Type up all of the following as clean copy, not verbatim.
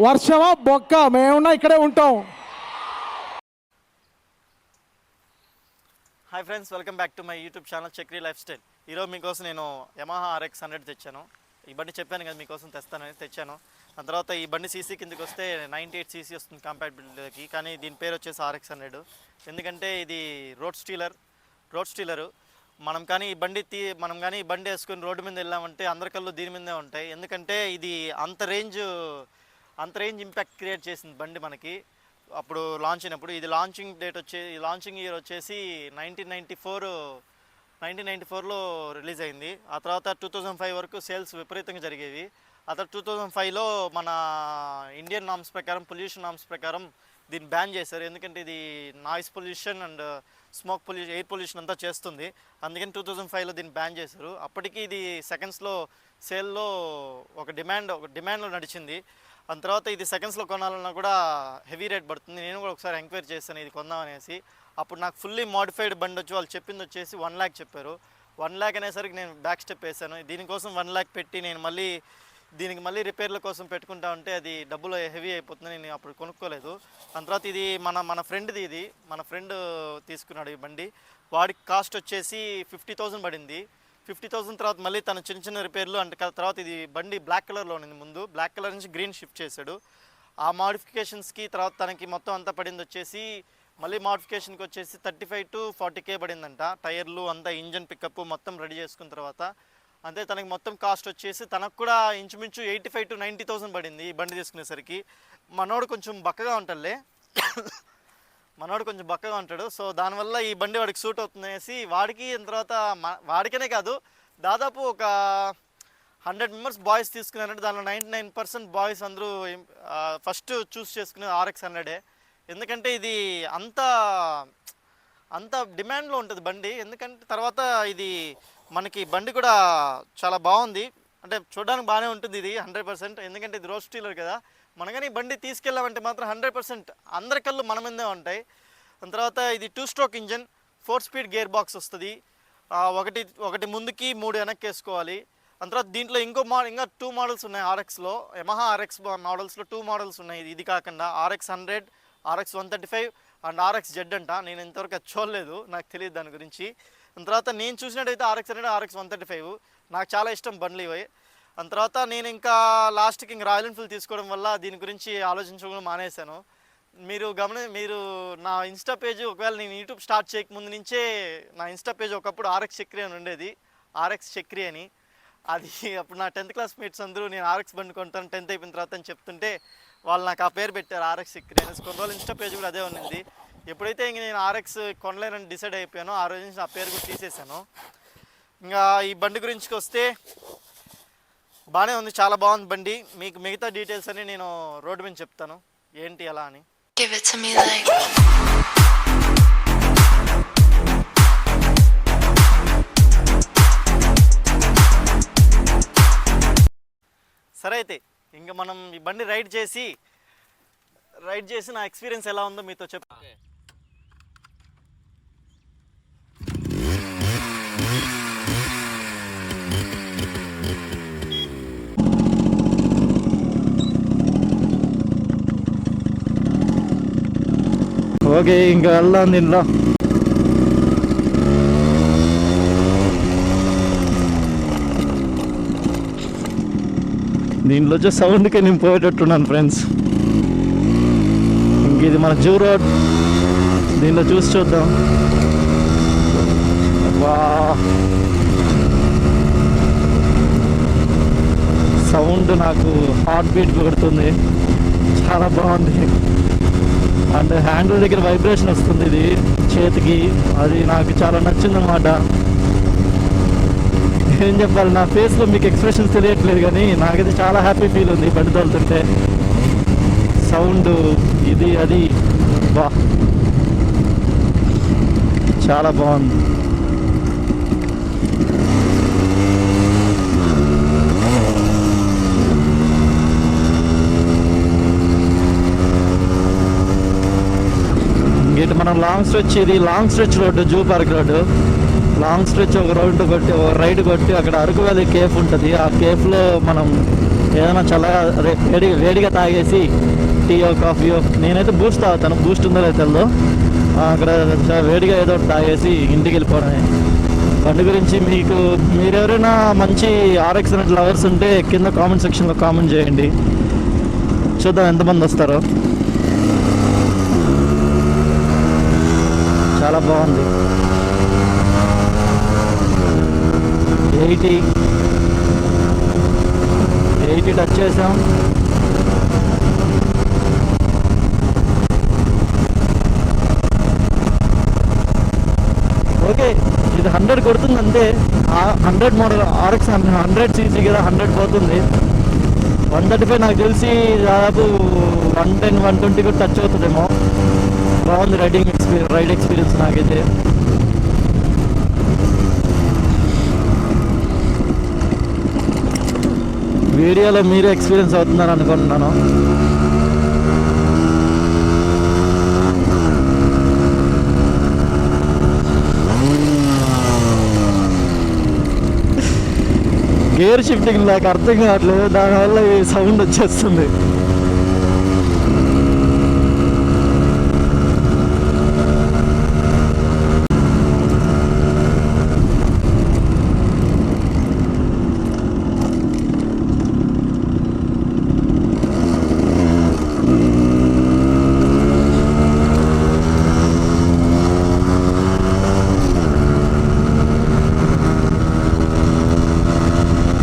వర్షమా బొక్క మేమున్నా ఇక్కడే ఉంటాం. Hi friends, welcome back to my YouTube channel Chakri life style. ఈరోజు మీకోసం నేను యమహా RX 100 తెచ్చాను. ఈ బండి చెప్పాను కదా మీకోసం తెస్తానని తెచ్చాను. ఆ తర్వాత ఈ బండి సీసీ కిందకి వస్తే 98 సీసీ వస్తుంది కంపాటబిలిటీకి. కానీ దీని పేరు వచ్చేసి RX 100. ఎందుకంటే ఇది రోడ్ స్టీలరు. మనం కానీ ఈ బండి వేసుకొని రోడ్డు మీద వెళ్ళామంటే అందరి కళ్ళు దీని మీదే ఉంటాయి. ఎందుకంటే ఇది అంత రేంజ్ ఇంపాక్ట్ క్రియేట్ చేసింది బండి మనకి అప్పుడు లాంచ్ అయినప్పుడు. ఇది లాంచింగ్ ఇయర్ వచ్చేసి 1994లో రిలీజ్ అయింది. ఆ తర్వాత 2005 వరకు సేల్స్ విపరీతంగా జరిగేవి. ఆ తర్వాత 2005లో మన ఇండియన్ నామ్స్ ప్రకారం, పొల్యూషన్ నామ్స్ ప్రకారం దీన్ని బ్యాన్ చేశారు. ఎందుకంటే ఇది noise pollution and smoke pollution, air pollution అంతా చేస్తుంది. అందుకని 2005లో దీన్ని బ్యాన్ చేశారు. అప్పటికి ఇది సెకండ్స్లో సేల్లో ఒక డిమాండ్లో నడిచింది. ఆ తర్వాత ఇది సెకండ్స్లో కొనాలన్నా కూడా హెవీ రేట్ పడుతుంది. నేను కూడా ఒకసారి ఎంక్వైరీ చేశాను ఇది కొందామనేసి. అప్పుడు నాకు ఫుల్లీ మోడిఫైడ్ బండి వచ్చి వాళ్ళు చెప్పింది వచ్చేసి 1 lakh చెప్పారు. 1 lakh అనేసరికి నేను బ్యాక్ స్టెప్ వేసాను. దీనికోసం 1 lakh పెట్టి నేను దీనికి మళ్ళీ రిపేర్ల కోసం పెట్టుకుంటా ఉంటే అది డబ్బులు హెవీ అయిపోతుంది. నేను అప్పుడు కొనుక్కోలేదు. దాని తర్వాత ఇది మన ఫ్రెండ్ తీసుకున్నాడు ఈ బండి. వాడికి కాస్ట్ వచ్చేసి 50,000 పడింది. 50,000 తర్వాత మళ్ళీ తన చిన్న రిపేర్లు అంటే తర్వాత ఇది బండి బ్లాక్ కలర్లో ఉంది. ముందు బ్లాక్ కలర్ నుంచి గ్రీన్ షిఫ్ట్ చేశాడు. ఆ మోడిఫికేషన్స్కి తర్వాత తనకి మొత్తం అంతా పడింది వచ్చేసి మళ్ళీ మోడిఫికేషన్కి వచ్చేసి 35 to 40K పడిందంట. టైర్లు అంతా, ఇంజన్ పికప్ మొత్తం రెడీ చేసుకున్న తర్వాత. అంతే తనకి మొత్తం కాస్ట్ వచ్చేసి తనకు కూడా ఇంచుమించు 85 to 90,000 పడింది ఈ బండి తీసుకునేసరికి. మనోడు కొంచెం బక్కగా ఉంటాడు. సో దానివల్ల ఈ బండి వాడికి సూట్ అవుతుందనేసి వాడికి, తర్వాత వాడికనే కాదు దాదాపు ఒక 100 members బాయ్స్ తీసుకున్నారంటే దానిలో 99% బాయ్స్ అందరూ ఫస్ట్ చూస్ చేసుకునేది RX 100. ఎందుకంటే ఇది అంత డిమాండ్లో ఉంటుంది బండి. ఎందుకంటే తర్వాత ఇది మనకి బండి కూడా చాలా బాగుంది, అంటే చూడడానికి బాగానే ఉంటుంది ఇది 100%. ఎందుకంటే ఇది రోడ్ స్టీలర్ కదా. మనం కానీ బండి తీసుకెళ్ళామంటే మాత్రం 100% అందరి కళ్ళు మన మీదే ఉంటాయి. దాని తర్వాత ఇది 2-stroke engine, 4-speed gear box వస్తుంది. ఒకటి ముందుకి 3 వెనక్కి వేసుకోవాలి. దాని తర్వాత దీంట్లో ఇంకా 2 మోడల్స్ ఉన్నాయి RXలో. యమహా RX మోడల్స్లో 2 మోడల్స్ ఉన్నాయి. ఇది కాకుండా RX 100, RX 135 and RX Z అంట. నేను ఇంతవరకు అది చూడలేదు, నాకు తెలియదు దాని గురించి. దాని తర్వాత నేను చూసినట్టయితే RX 100, RX 135 నాకు చాలా ఇష్టం బండ్లు ఇవి. దాని తర్వాత నేను ఇంకా లాస్ట్కి రాయల్ ఎన్ఫీల్డ్ తీసుకోవడం వల్ల దీని గురించి ఆలోచించడం మానేశాను. మీరు నా ఇన్స్టా పేజ్, ఒకవేళ నేను యూట్యూబ్ స్టార్ట్ చేయకముందు నుంచే నా ఇన్స్టా పేజ్ ఒకప్పుడు RX చక్రి అని ఉండేది, RX చక్రి అని. అది అప్పుడు నా 10th class మేట్స్ అందరూ నేను RX బండి కొంటాను 10th అయిపోయిన తర్వాత అని చెప్తుంటే వాళ్ళు నాకు ఆ పేరు పెట్టారు RX చక్రి అని. కొన్ని రోజులు ఇన్స్టా పేజ్ కూడా అదే ఉన్నది. ఎప్పుడైతే ఇంక నేను RX కొనలేనని డిసైడ్ అయిపోయానో ఆ రోజు నుంచి నా పేరు కూడా తీసేసాను. ఇంకా ఈ బండి గురించి వస్తే బాగానే ఉంది, చాలా బాగుంది బండి. మీకు మిగతా డీటెయిల్స్ అన్ని నేను రోడ్డు మీద చెప్తాను ఏంటి ఎలా అని. Give it to me like సరే అయితే ఇంకా మనం ఈ బండి రైడ్ చేసి నా ఎక్స్పీరియన్స్ ఎలా ఉందో మీతో చెప్తా. ఓకే, ఇంకా వెళ్దాం దీంట్లో వచ్చే సౌండ్కే నేను పోయేటట్టున్నాను ఫ్రెండ్స్. ఇంక ఇది మన జూ రోడ్, దీంట్లో చూద్దాం. వా, సౌండ్ నాకు హార్ట్ బీట్ కొడుతుంది, చాలా బాగుంది. అండ్ హ్యాండిల్ దగ్గర వైబ్రేషన్ వస్తుంది ఇది చేతికి, అది నాకు చాలా నచ్చిందన్నమాట. ఏం చెప్పాలి, నా ఫేస్లో మీకు ఎక్స్ప్రెషన్స్ తెలియట్లేదు కానీ నాకైతే చాలా హ్యాపీ ఫీల్ ఉంది బండి తోలుతుంటే. సౌండ్ ఇది అది బా, చాలా బాగుంది. ఇంకటి మనం long stretch road, zoo park road. Long stretch ఒక రైడ్ కొట్టి అక్కడ అరకు వ్యాలీ కేఫ్ ఉంటుంది. ఆ కేఫ్లో మనం ఏదైనా చల్లగా వేడిగా తాగేసి టీయో కాఫీయో, నేనైతే బూస్ట్ తాగుతాను, బూస్ట్ ఉందో లేదో తెలియదు. అక్కడ వేడిగా ఏదో ఒకటి తాగేసి ఇంటికి వెళ్ళిపోవడమే. బండి గురించి మీరెవరైనా మంచి RX లవర్స్ ఉంటే కింద కామెంట్ సెక్షన్లో కామెంట్ చేయండి, చూద్దాం ఎంతమంది వస్తారో. చాలా బాగుంది. 80 టచ్ చేసాం. ఓకే, ఇది 100 కొడుతుంది అంతే. 100 మోడల్ RX 100 cc కదా, 100 పోతుంది. 135 నాకు తెలిసి దాదాపు 110, 120 కూడా టచ్ అవుతుందేమో. బాగుంది రైడ్ ఎక్స్పీరియన్స్ నాకైతే. వీడియోలో మీరే ఎక్స్పీరియన్స్ అవుతుందని అనుకుంటున్నాను. గేర్ షిఫ్టింగ్ నాకు అర్థం కావట్లేదు, దానివల్ల ఈ సౌండ్ వచ్చేస్తుంది.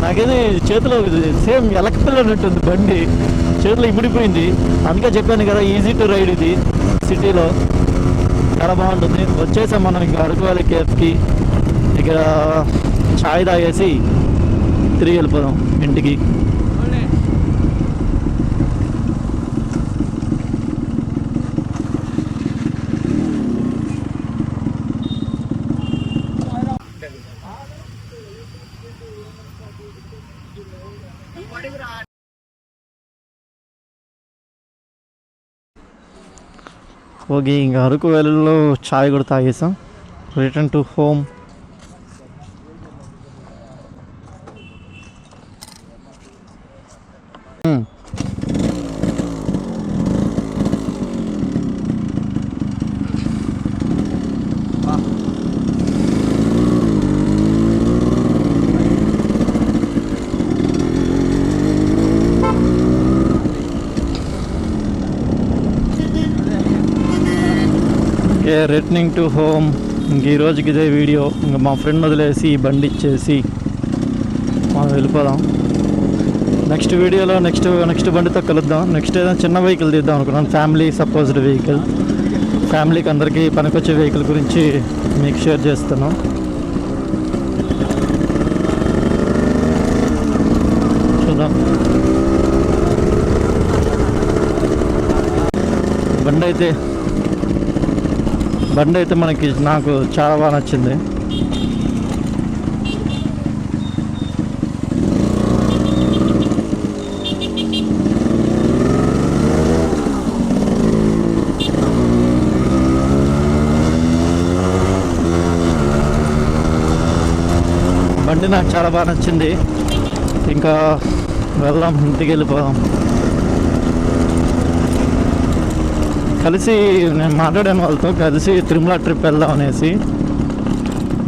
నాకేది చేతిలో సేమ్ ఎలక్ట్రికల్ ఉన్నట్టుంది, బండి చేతిలో ఇమిడిపోయింది. అందుకే చెప్పాను కదా, ఈజీ టు రైడ్ ఇది సిటీలో, చాలా బాగుంటుంది. వచ్చేసాం మనం ఇంకా అరకు వ్యాలీ కేఫ్కి. ఇక్కడ ఛాయ్ తాగేసి తిరిగి వెళ్ళిపోదాం ఇంటికి. ఓకే, ఇంకా అరకు వ్యాలీలో ఛాయ్ కూడా తాగేసాం. Return to home. Returning to home. ఇంక ఈరోజుకి ఇదే వీడియో. ఇంకా మా ఫ్రెండ్ వదిలేసి ఈ బండి ఇచ్చేసి మనం వెళ్ళిపోదాం. నెక్స్ట్ వీడియోలో నెక్స్ట్ బండితో కలుద్దాం. నెక్స్ట్ ఏదైనా చిన్న వెహికల్ తీద్దాం అనుకున్నాను, ఫ్యామిలీ సపోజ్డ్ వెహికల్. ఫ్యామిలీకి అందరికీ పనికొచ్చే వెహికల్ గురించి మీకు షేర్ చేస్తాను. చూద్దాం. బండి అయితే నాకు చాలా బాగా నచ్చింది. ఇంకా వెళ్దాం, ఇంటికి వెళ్ళిపోదాం. నేను మాట్లాడాను వాళ్ళతో, కలిసి తిరుమల ట్రిప్ వెళ్దాం అనేసి.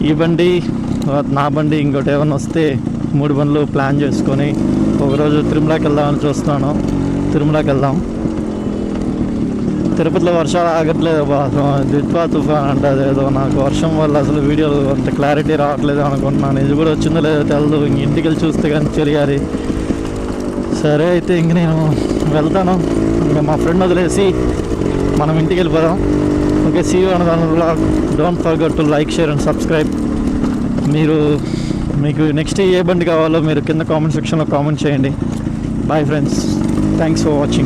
ఈ బండి, నా బండి, ఇంకోటి ఏమైనా వస్తే 3 బండ్లు ప్లాన్ చేసుకొని ఒకరోజు తిరుమలకి వెళ్దామని చూస్తున్నాను. తిరుమలకి వెళ్దాం. తిరుపతిలో వర్షాలు ఆగట్లేదు, దిత్వా తుఫాన్ అంటే అదేదో. నాకు వర్షం వల్ల అసలు వీడియోలు అంత క్లారిటీ రావట్లేదు అనుకుంటున్నాను. ఇది కూడా వచ్చిందో లేదో తెలియదు, ఇంటికి వెళ్ళి చూస్తే కానీ తెలియాలి. సరే అయితే ఇంక నేను వెళ్తాను. ఇంకా మా ఫ్రెండ్ వదిలేసి మనం ఇంటికి వెళ్ళిపోదాం. Okay, see you on another vlog. Don't forget to like, share and subscribe. మీకు నెక్స్ట్ ఏ బండి కావాలో మీరు కింద కామెంట్ సెక్షన్లో కామెంట్ చేయండి. Bye friends, thanks for watching.